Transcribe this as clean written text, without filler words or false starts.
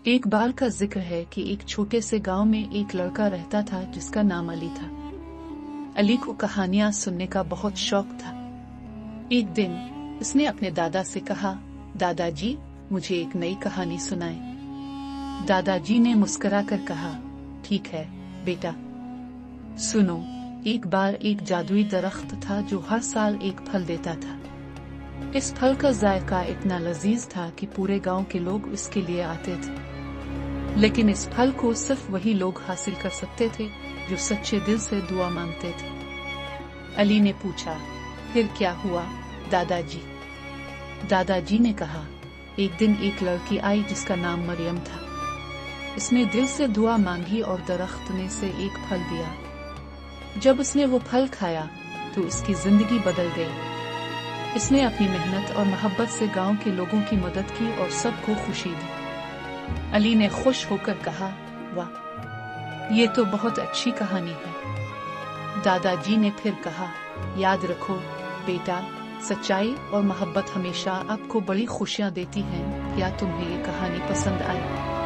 ایک بار کا ذکر ہے کہ ایک چھوٹے سے گاؤں میں ایک لڑکا رہتا تھا جس کا نام علی تھا۔ علی کو کہانیاں سننے کا بہت شوق تھا۔ ایک دن اس نے اپنے دادا سے کہا، دادا جی مجھے ایک نئی کہانی سنائیں۔ دادا جی نے مسکرا کر کہا، ٹھیک ہے بیٹا، سنو۔ ایک بار ایک جادوئی درخت تھا جو ہر سال ایک پھل دیتا تھا۔ اس پھل کا ذائقہ اتنا لذیذ تھا کہ پورے گاؤں کے لوگ اس کے لیے آتے تھے، لیکن اس پھل کو صرف وہی لوگ حاصل کر سکتے تھے جو سچے دل سے دعا مانگتے تھے۔ علی نے پوچھا، پھر کیا ہوا دادا جی؟ دادا جی نے کہا، ایک دن ایک لڑکی آئی جس کا نام مریم تھا۔ اس نے دل سے دعا مانگی اور درخت نے سے ایک پھل دیا۔ جب اس نے وہ پھل کھایا تو اس کی زندگی بدل گئی۔ اس نے اپنی محنت اور محبت سے گاؤں کے لوگوں کی مدد کی اور سب کو خوشی دی۔ علی نے خوش ہو کر کہا، واہ، یہ تو بہت اچھی کہانی ہے۔ دادا جی نے پھر کہا، یاد رکھو بیٹا، سچائی اور محبت ہمیشہ آپ کو بڑی خوشیاں دیتی ہیں۔ کیا تمہیں یہ کہانی پسند آئی؟